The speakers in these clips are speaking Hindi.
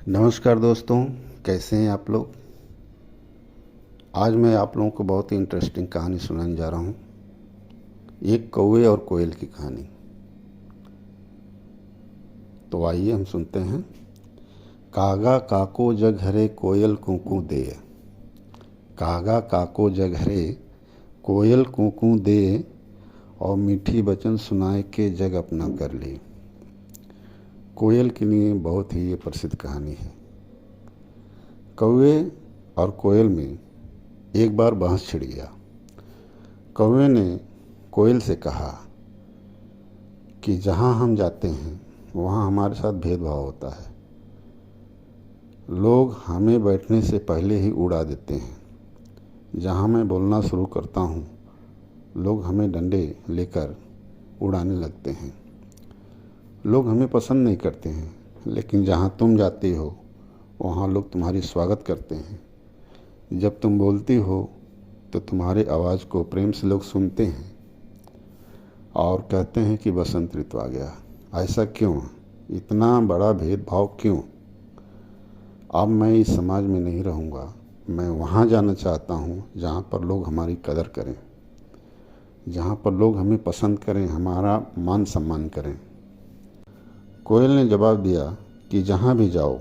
नमस्कार दोस्तों, कैसे हैं आप लोग। आज मैं आप लोगों को बहुत ही इंटरेस्टिंग कहानी सुनाने जा रहा हूँ। एक कौवे और कोयल की कहानी। तो आइए हम सुनते हैं। कागा काको जग हरे कोयल कूकू दे। कागा काको जग हरे कोयल कूकू दे, और मीठी वचन सुनाए के जग अपना कर ली। कोयल के लिए बहुत ही ये प्रसिद्ध कहानी है। कौवे और कोयल में एक बार बहस छिड़ गया। कौवे ने कोयल से कहा कि जहाँ हम जाते हैं वहाँ हमारे साथ भेदभाव होता है। लोग हमें बैठने से पहले ही उड़ा देते हैं। जहाँ मैं बोलना शुरू करता हूँ लोग हमें डंडे लेकर उड़ाने लगते हैं। लोग हमें पसंद नहीं करते हैं, लेकिन जहाँ तुम जाती हो वहाँ लोग तुम्हारी स्वागत करते हैं। जब तुम बोलती हो तो तुम्हारे आवाज़ को प्रेम से लोग सुनते हैं और कहते हैं कि बसंत ऋतु आ गया। ऐसा क्यों? इतना बड़ा भेदभाव क्यों? अब मैं इस समाज में नहीं रहूँगा। मैं वहाँ जाना चाहता हूँ जहाँ पर लोग हमारी कदर करें, जहाँ पर लोग हमें पसंद करें, हमारा मान सम्मान करें। कोयल ने जवाब दिया कि जहाँ भी जाओ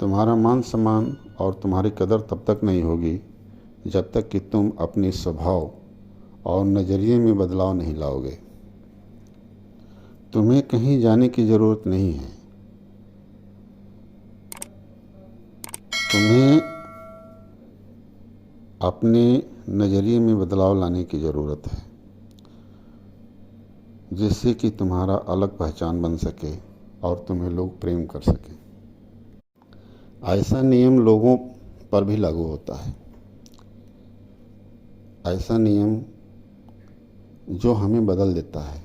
तुम्हारा मान सम्मान और तुम्हारी कदर तब तक नहीं होगी जब तक कि तुम अपने स्वभाव और नज़रिए में बदलाव नहीं लाओगे। तुम्हें कहीं जाने की ज़रूरत नहीं है। तुम्हें अपने नज़रिए में बदलाव लाने की ज़रूरत है, जिससे कि तुम्हारा अलग पहचान बन सके और तुम्हें लोग प्रेम कर सकें। ऐसा नियम लोगों पर भी लागू होता है। ऐसा नियम जो हमें बदल देता है।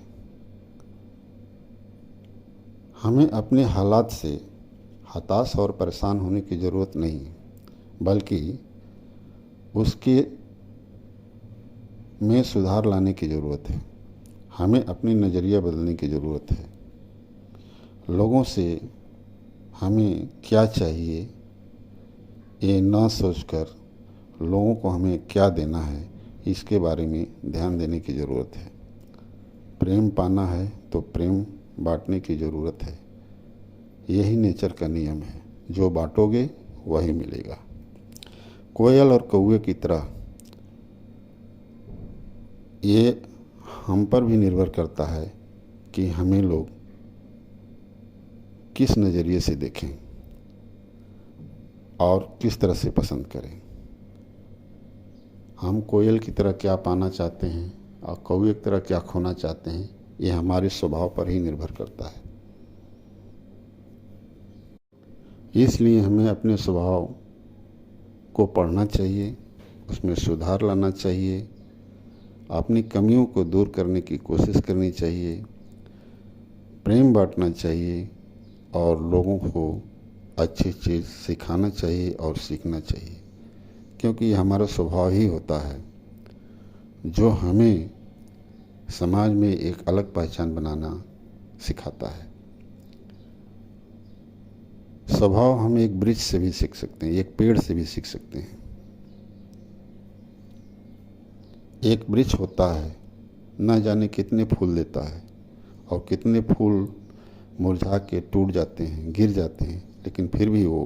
हमें अपने हालात से हताश और परेशान होने की ज़रूरत नहीं है, बल्कि उसके में सुधार लाने की ज़रूरत है। हमें अपनी नज़रिया बदलने की ज़रूरत है। लोगों से हमें क्या चाहिए ये ना सोचकर लोगों को हमें क्या देना है इसके बारे में ध्यान देने की ज़रूरत है। प्रेम पाना है तो प्रेम बांटने की ज़रूरत है। यही नेचर का नियम है, जो बांटोगे वही मिलेगा। कोयल और कौवे की तरह ये हम पर भी निर्भर करता है कि हमें लोग किस नज़रिए से देखें और किस तरह से पसंद करें। हम कोयल की तरह क्या पाना चाहते हैं और कौवे की तरह क्या खोना चाहते हैं, ये हमारे स्वभाव पर ही निर्भर करता है। इसलिए हमें अपने स्वभाव को पढ़ना चाहिए, उसमें सुधार लाना चाहिए, अपनी कमियों को दूर करने की कोशिश करनी चाहिए, प्रेम बांटना चाहिए और लोगों को अच्छी चीज़ सिखाना चाहिए और सीखना चाहिए। क्योंकि ये हमारा स्वभाव ही होता है जो हमें समाज में एक अलग पहचान बनाना सिखाता है। स्वभाव हम एक वृक्ष से भी सीख सकते हैं, एक पेड़ से भी सीख सकते हैं। एक वृक्ष होता है, न जाने कितने फूल देता है और कितने फूल मुरझा के टूट जाते हैं, गिर जाते हैं, लेकिन फिर भी वो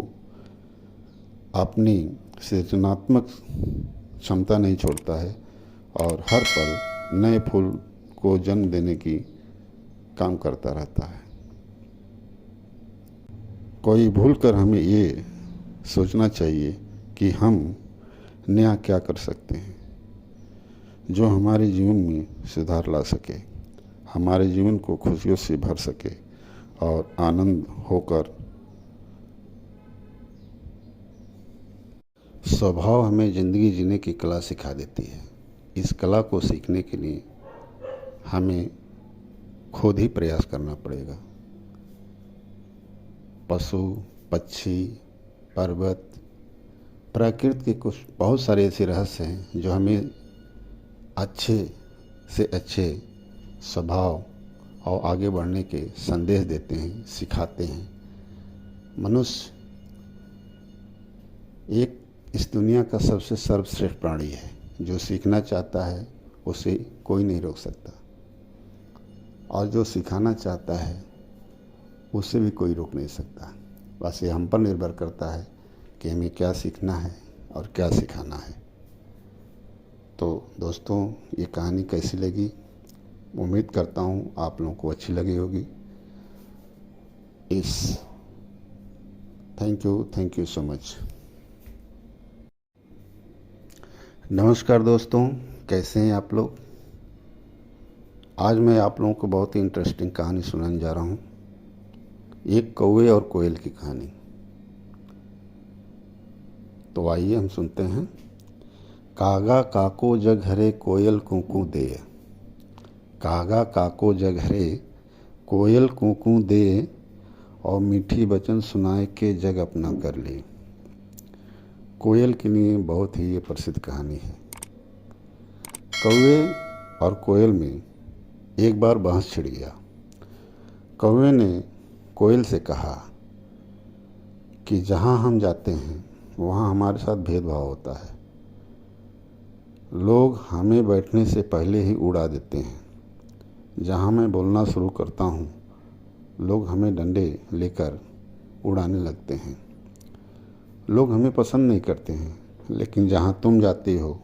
अपनी सृजनात्मक क्षमता नहीं छोड़ता है और हर पल नए फूल को जन्म देने की काम करता रहता है। कोई भूल कर हमें ये सोचना चाहिए कि हम नया क्या कर सकते हैं जो हमारे जीवन में सुधार ला सके, हमारे जीवन को खुशियों से भर सके और आनंद होकर। स्वभाव हमें ज़िंदगी जीने की कला सिखा देती है। इस कला को सीखने के लिए हमें खुद ही प्रयास करना पड़ेगा। पशु, पक्षी, पर्वत, प्रकृति के कुछ बहुत सारे ऐसे रहस्य हैं जो हमें अच्छे से अच्छे स्वभाव और आगे बढ़ने के संदेश देते हैं, सिखाते हैं। मनुष्य एक इस दुनिया का सबसे सर्वश्रेष्ठ प्राणी है। जो सीखना चाहता है उसे कोई नहीं रोक सकता, और जो सिखाना चाहता है उसे भी कोई रोक नहीं सकता। बस ये हम पर निर्भर करता है कि हमें क्या सीखना है और क्या सिखाना है। तो दोस्तों, ये कहानी कैसी लगी? उम्मीद करता हूँ आप लोगों को अच्छी लगी होगी। Thank you so much. नमस्कार दोस्तों, कैसे हैं आप लोग? आज मैं आप लोगों को बहुत ही इंटरेस्टिंग कहानी सुनाने जा रहा हूँ। एक कौवे और कोयल की कहानी। तो आइए हम सुनते हैं। कागा काको जग हरे कोयल कूकू दे। कागा काको जग हरे कोयल कूकू दे, और मीठी वचन सुनाए के जग अपना कर ले। कोयल के लिए बहुत ही ये प्रसिद्ध कहानी है। कौवे और कोयल में एक बार बहस छिड़ गया। कौवे ने कोयल से कहा कि जहाँ हम जाते हैं वहाँ हमारे साथ भेदभाव होता है। लोग हमें बैठने से पहले ही उड़ा देते हैं। जहाँ मैं बोलना शुरू करता हूँ लोग हमें डंडे लेकर उड़ाने लगते हैं। लोग हमें पसंद नहीं करते हैं, लेकिन जहाँ तुम जाती हो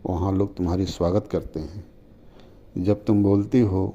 वहाँ लोग तुम्हारी स्वागत करते हैं। जब तुम बोलती हो